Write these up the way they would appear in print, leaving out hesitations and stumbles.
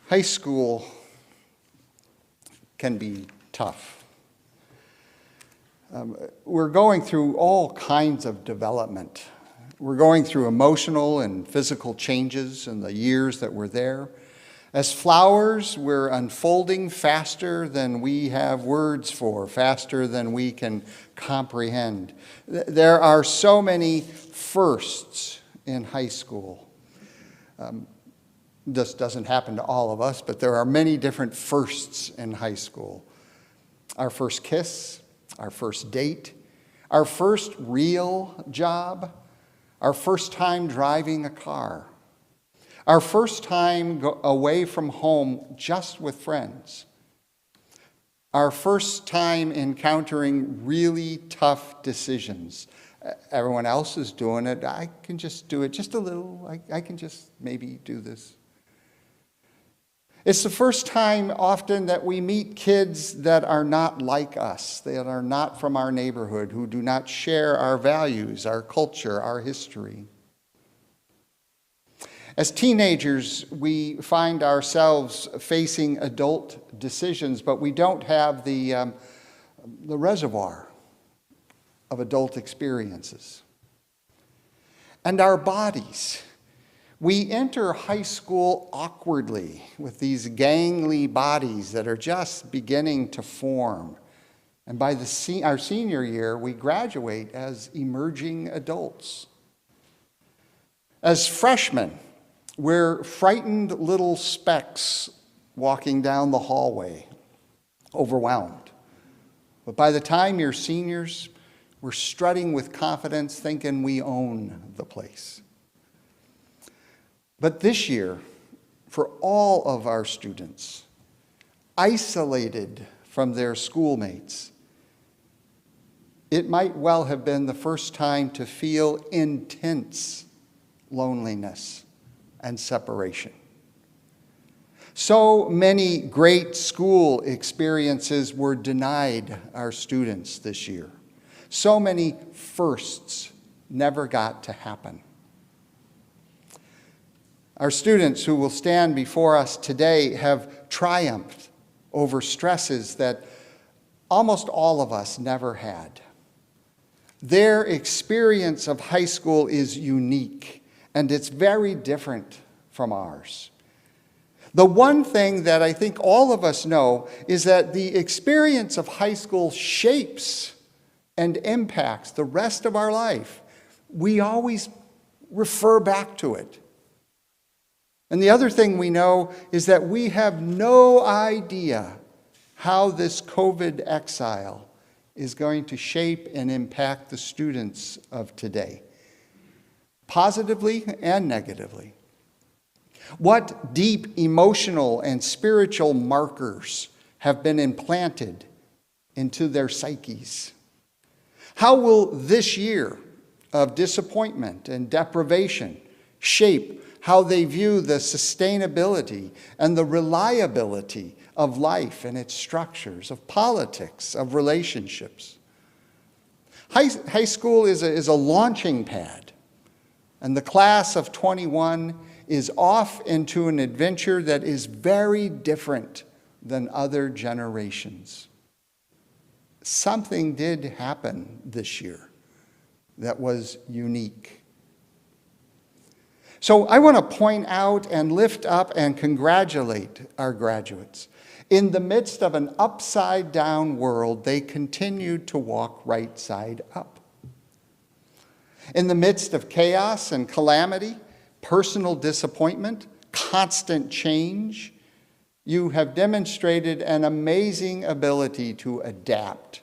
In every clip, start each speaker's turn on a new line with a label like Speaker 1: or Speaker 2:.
Speaker 1: High school can be tough. We're going through all kinds of development. We're going through emotional and physical changes in the years that we're there. As flowers, we're unfolding faster than we have words for, faster than we can comprehend. There are so many firsts in high school. This doesn't happen to all of us, but there are many different firsts in high school. Our first kiss, our first date, our first real job, our first time driving a car, our first time away from home just with friends, our first time encountering really tough decisions. Everyone else is doing it. I can just do it just a little. I can just maybe do this. It's the first time often that we meet kids that are not like us, that are not from our neighborhood, who do not share our values, our culture, our history. As teenagers, we find ourselves facing adult decisions, but we don't have the reservoir of adult experiences. And our bodies. We enter high school awkwardly with these gangly bodies that are just beginning to form. And by our senior year, we graduate as emerging adults. As freshmen, we're frightened little specks walking down the hallway, overwhelmed. But by the time you're seniors, we're strutting with confidence, thinking we own the place. But this year, for all of our students, isolated from their schoolmates, it might well have been the first time to feel intense loneliness and separation. So many great school experiences were denied our students this year. So many firsts never got to happen. Our students who will stand before us today have triumphed over stresses that almost all of us never had. Their experience of high school is unique, and it's very different from ours. The one thing that I think all of us know is that the experience of high school shapes and impacts the rest of our life. We always refer back to it. And the other thing we know is that we have no idea how this COVID exile is going to shape and impact the students of today, positively and negatively. What deep emotional and spiritual markers have been implanted into their psyches? How will this year of disappointment and deprivation shape how they view the sustainability and the reliability of life and its structures, of politics, of relationships? High school is a launching pad, and the class of 21 is off into an adventure that is very different than other generations. Something did happen this year that was unique. So I want to point out and lift up and congratulate our graduates. In the midst of an upside-down world, they continued to walk right side up. In the midst of chaos and calamity, personal disappointment, constant change, you have demonstrated an amazing ability to adapt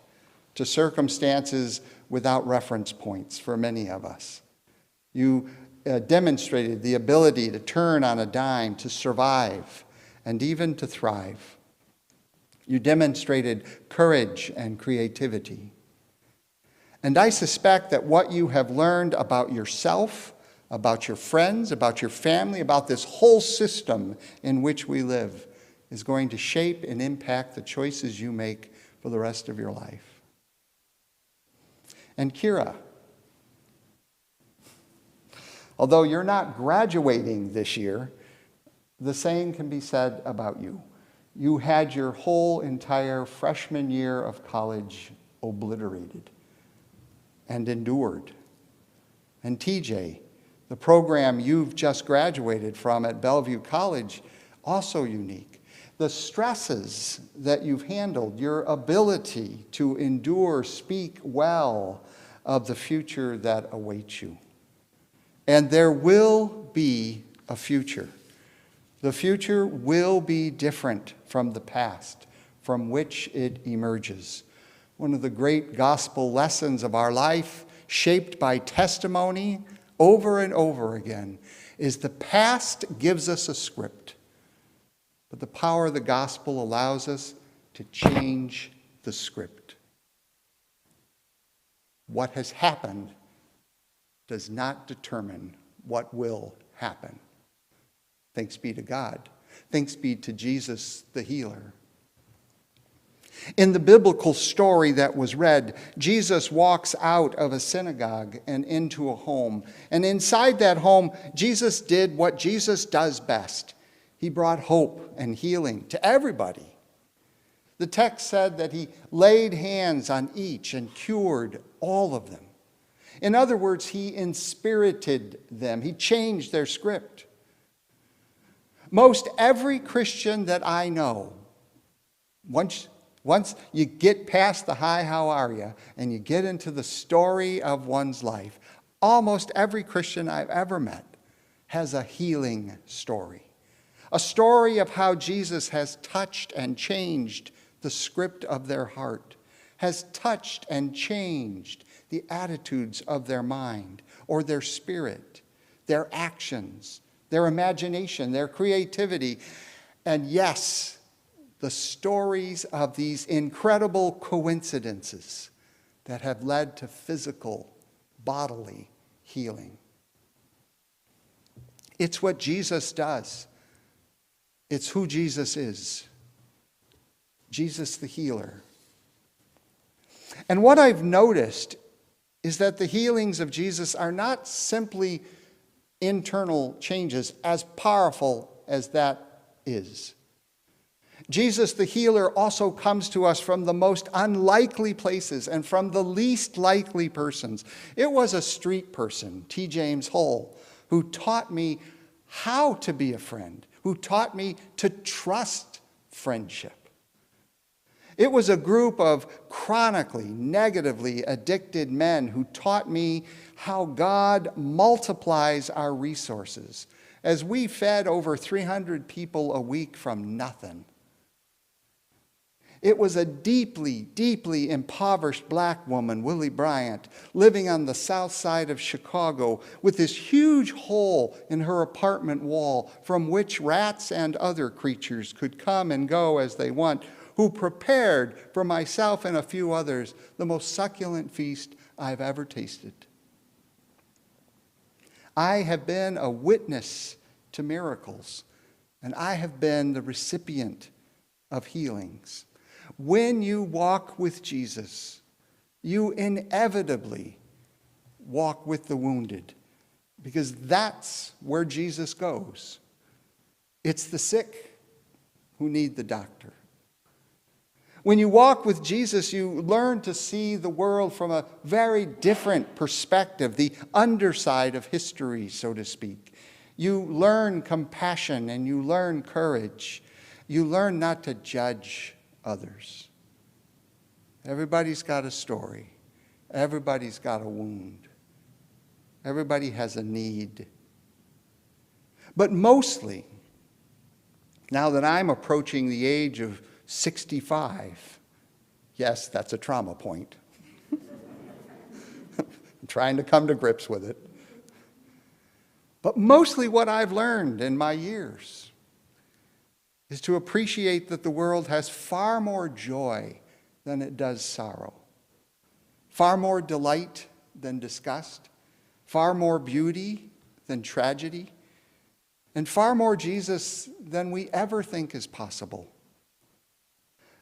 Speaker 1: to circumstances without reference points for many of us. You demonstrated the ability to turn on a dime, to survive, and even to thrive. You demonstrated courage and creativity. And I suspect that what you have learned about yourself, about your friends, about your family, about this whole system in which we live is going to shape and impact the choices you make for the rest of your life. And Kira, although you're not graduating this year, The same can be said about you. You had your whole entire freshman year of college obliterated and endured. And TJ, the program you've just graduated from at Bellevue College, also unique. The stresses that you've handled, your ability to endure, speak well of the future that awaits you. And there will be a future. The future will be different from the past from which it emerges. One of the great gospel lessons of our life, shaped by testimony over and over again, is the past gives us a script, but the power of the gospel allows us to change the script. What has happened does not determine what will happen. Thanks be to God. Thanks be to Jesus the healer. In the biblical story that was read, Jesus walks out of a synagogue and into a home. And inside that home, Jesus did what Jesus does best. He brought hope and healing to everybody. The text said that he laid hands on each and cured all of them. In other words, he inspirited them. He changed their script. Most every Christian that I know, once you get past the hi, how are you, and you get into the story of one's life, almost every Christian I've ever met has a healing story. A story of how Jesus has touched and changed the script of their heart, has touched and changed the attitudes of their mind or their spirit, their actions, their imagination, their creativity. And yes, the stories of these incredible coincidences that have led to physical, bodily healing. It's what Jesus does. It's who Jesus is. Jesus the healer. And what I've noticed is that the healings of Jesus are not simply internal changes, as powerful as that is. Jesus the healer also comes to us from the most unlikely places and from the least likely persons. It was a street person, T. James Hull, who taught me how to be a friend, who taught me to trust friendship. It was a group of chronically, negatively addicted men who taught me how God multiplies our resources as we fed over 300 people a week from nothing. It was a deeply, deeply impoverished black woman, Willie Bryant, living on the south side of Chicago with this huge hole in her apartment wall from which rats and other creatures could come and go as they want, who prepared for myself and a few others the most succulent feast I've ever tasted. I have been a witness to miracles, and I have been the recipient of healings. When you walk with Jesus, you inevitably walk with the wounded, because that's where Jesus goes. It's the sick who need the doctor. When you walk with Jesus, you learn to see the world from a very different perspective, the underside of history, so to speak. You learn compassion and you learn courage. You learn not to judge others. Everybody's got a story. Everybody's got a wound. Everybody has a need. But mostly, now that I'm approaching the age of 65. Yes, that's a trauma point. I'm trying to come to grips with it. But mostly what I've learned in my years is to appreciate that the world has far more joy than it does sorrow, far more delight than disgust, far more beauty than tragedy, and far more Jesus than we ever think is possible.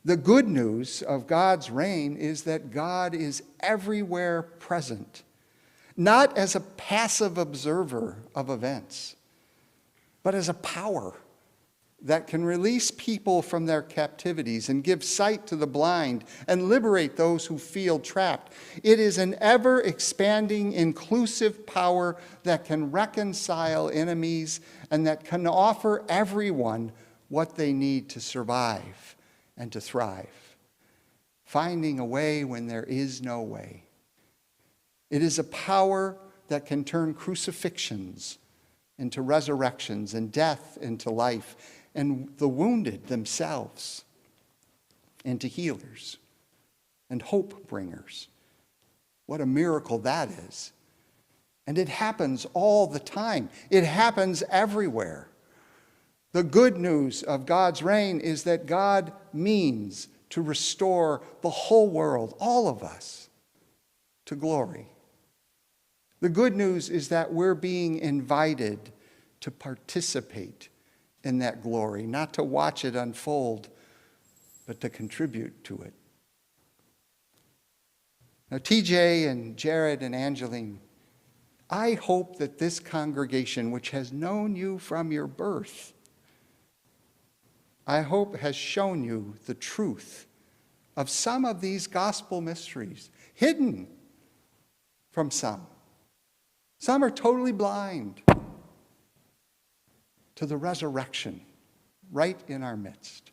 Speaker 1: The good news of God's reign is that God is everywhere present, not as a passive observer of events, but as a power that can release people from their captivities and give sight to the blind and liberate those who feel trapped. It is an ever-expanding, inclusive power that can reconcile enemies and that can offer everyone what they need to survive and to thrive, finding a way when there is no way. It is a power that can turn crucifixions into resurrections and death into life, and the wounded themselves into healers and hope bringers. What a miracle that is. And it happens all the time. It happens everywhere. The good news of God's reign is that God means to restore the whole world, all of us, to glory. The good news is that we're being invited to participate in that glory, not to watch it unfold, but to contribute to it. Now, TJ and Jared and Angeline, I hope that this congregation, which has known you from your birth, I hope has shown you the truth of some of these gospel mysteries, hidden from some. Some are totally blind to the resurrection right in our midst.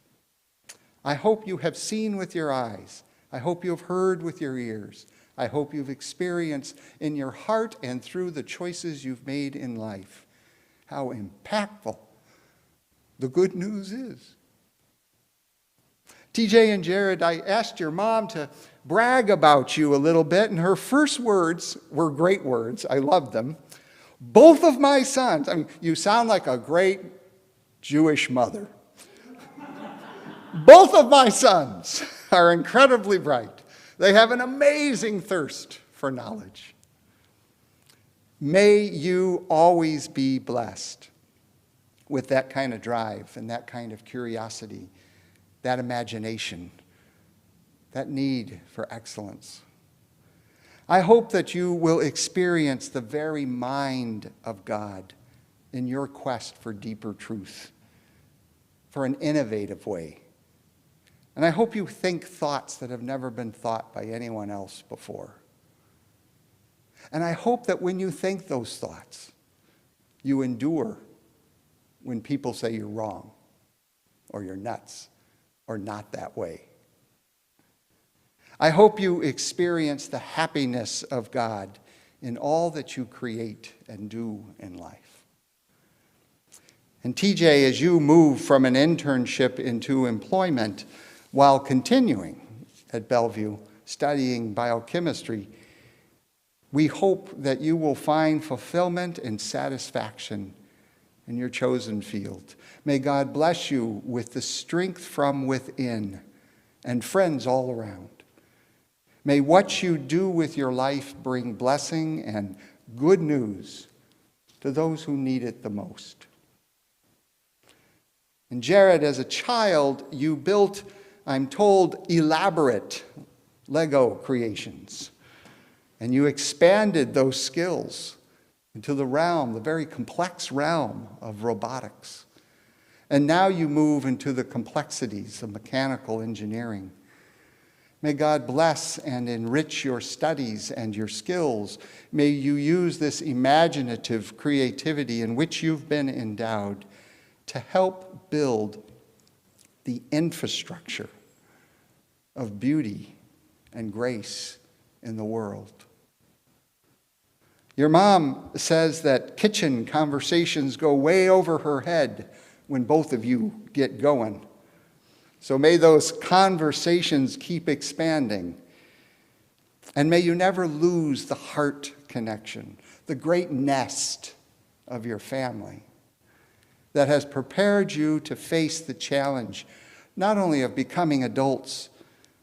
Speaker 1: I hope you have seen with your eyes. I hope you have heard with your ears. I hope you've experienced in your heart and through the choices you've made in life how impactful the good news is. TJ and Jared, I asked your mom to brag about you a little bit, and her first words were great words. I loved them. Both of my sons, I mean, you sound like a great Jewish mother. Both of my sons are incredibly bright. They have an amazing thirst for knowledge. May you always be blessed with that kind of drive and that kind of curiosity, that imagination, that need for excellence. I hope that you will experience the very mind of God in your quest for deeper truth, for an innovative way. And I hope you think thoughts that have never been thought by anyone else before. And I hope that when you think those thoughts, you endure when people say you're wrong, or you're nuts, or not that way. I hope you experience the happiness of God in all that you create and do in life. And TJ, as you move from an internship into employment while continuing at Bellevue studying biochemistry, we hope that you will find fulfillment and satisfaction in your chosen field. May God bless you with the strength from within and friends all around. May what you do with your life bring blessing and good news to those who need it the most. And Jared, as a child, you built, I'm told, elaborate Lego creations. And you expanded those skills into the realm, the very complex realm of robotics. And now you move into the complexities of mechanical engineering. May God bless and enrich your studies and your skills. May you use this imaginative creativity in which you've been endowed to help build the infrastructure of beauty and grace in the world. Your mom says that kitchen conversations go way over her head when both of you get going. So may those conversations keep expanding. And may you never lose the heart connection, the great nest of your family that has prepared you to face the challenge, not only of becoming adults,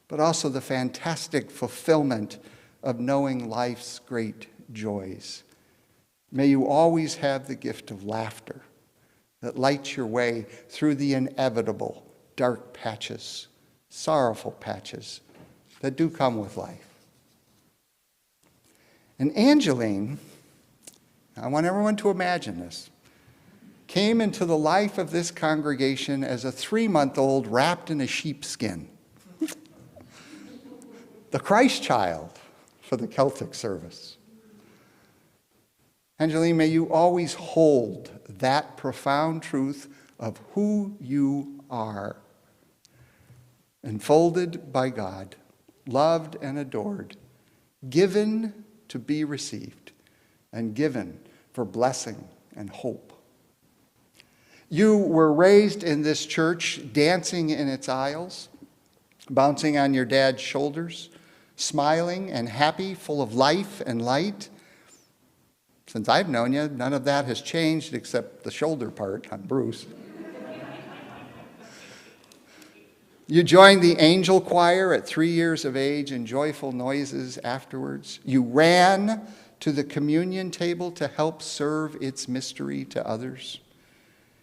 Speaker 1: but also the fantastic fulfillment of knowing life's great joys. May you always have the gift of laughter that lights your way through the inevitable dark patches, sorrowful patches that do come with life. And Angeline, I want everyone to imagine this, came into the life of this congregation as a 3-month-old wrapped in a sheepskin. The Christ child for the Celtic service. Angeline, may you always hold that profound truth of who you are, enfolded by God, loved and adored, given to be received, and given for blessing and hope. You were raised in this church, dancing in its aisles, bouncing on your dad's shoulders, smiling and happy, full of life and light. Since I've known you, none of that has changed except the shoulder part on Bruce. You joined the angel choir at 3 years of age in joyful noises afterwards. You ran to the communion table to help serve its mystery to others.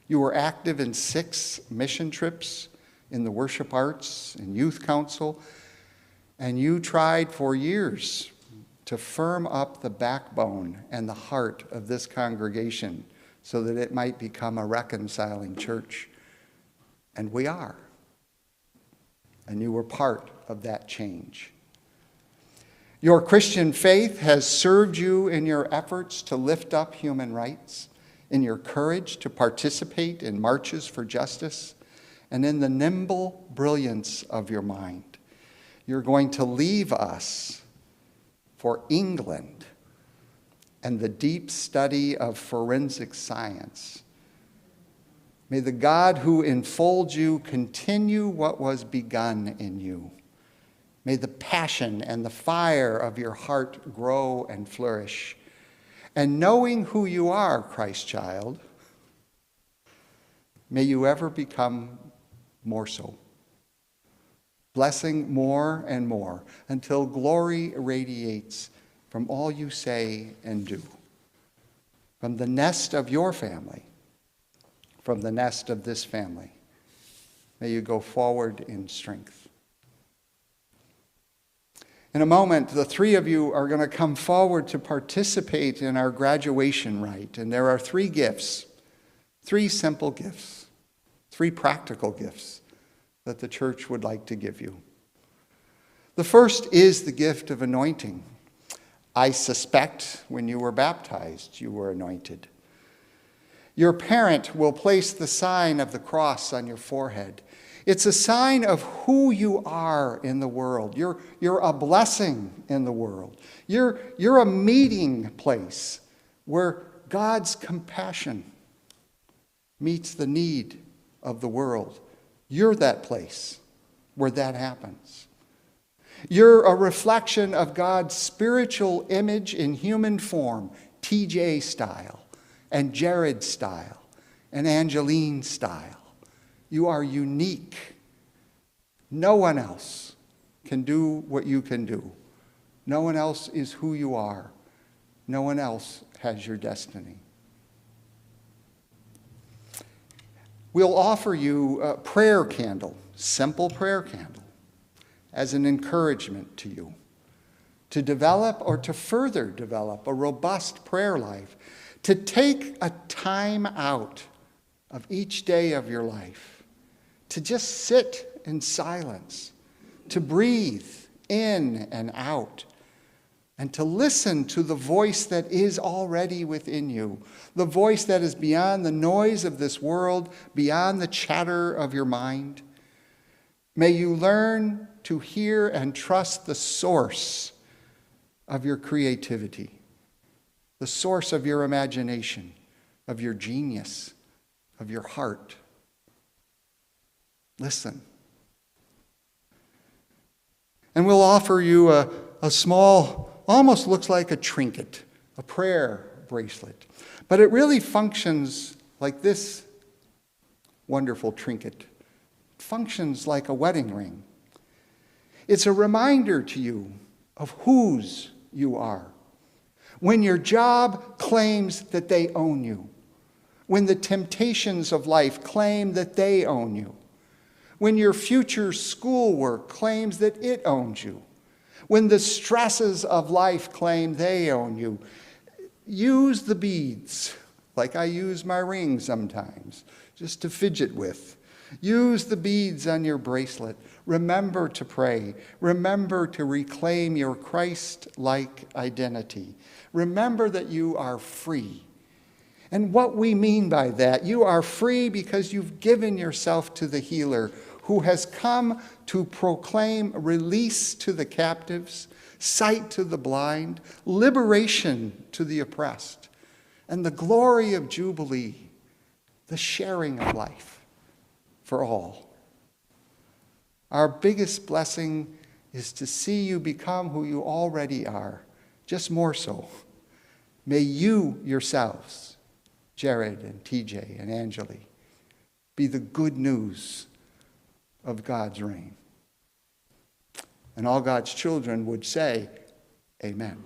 Speaker 1: You were active in 6 mission trips in the worship arts and youth council, and you tried for years to firm up the backbone and the heart of this congregation so that it might become a reconciling church. And we are. And you were part of that change. Your Christian faith has served you in your efforts to lift up human rights, in your courage to participate in marches for justice, and in the nimble brilliance of your mind. You're going to leave us for England and the deep study of forensic science. May the God who enfolds you continue what was begun in you. May the passion and the fire of your heart grow and flourish. And knowing who you are, Christ child, may you ever become more so. Blessing more and more until glory radiates from all you say and do. From the nest of your family, from the nest of this family, may you go forward in strength. In a moment, the 3 of you are going to come forward to participate in our graduation rite. And there are 3 gifts, 3 simple gifts, 3 practical gifts that the church would like to give you. The first is the gift of anointing. I suspect when you were baptized, you were anointed. Your parent will place the sign of the cross on your forehead. It's a sign of who you are in the world. You're a blessing in the world. You're a meeting place where God's compassion meets the need of the world. You're that place where that happens. You're a reflection of God's spiritual image in human form, TJ style, and Jared style, and Angeline style. You are unique. No one else can do what you can do. No one else is who you are. No one else has your destiny. We'll offer you a prayer candle, simple prayer candle, as an encouragement to you to develop or to further develop a robust prayer life, to take a time out of each day of your life, to just sit in silence, to breathe in and out, and to listen to the voice that is already within you, the voice that is beyond the noise of this world, beyond the chatter of your mind. May you learn to hear and trust the source of your creativity, the source of your imagination, of your genius, of your heart. Listen. And we'll offer you a small, almost looks like a trinket, a prayer bracelet. But it really functions like this wonderful trinket. It functions like a wedding ring. It's a reminder to you of whose you are. When your job claims that they own you, when the temptations of life claim that they own you, when your future schoolwork claims that it owns you, when the stresses of life claim they own you, use the beads like I use my ring sometimes, just to fidget with. Use the beads on your bracelet. Remember to pray. Remember to reclaim your Christ-like identity. Remember that you are free. And what we mean by that, you are free because you've given yourself to the healer who has come to proclaim release to the captives, sight to the blind, liberation to the oppressed, and the glory of Jubilee, the sharing of life for all. Our biggest blessing is to see you become who you already are, just more so. May you yourselves, Jared and TJ and Anjali, be the good news of God's reign. And all God's children would say, amen.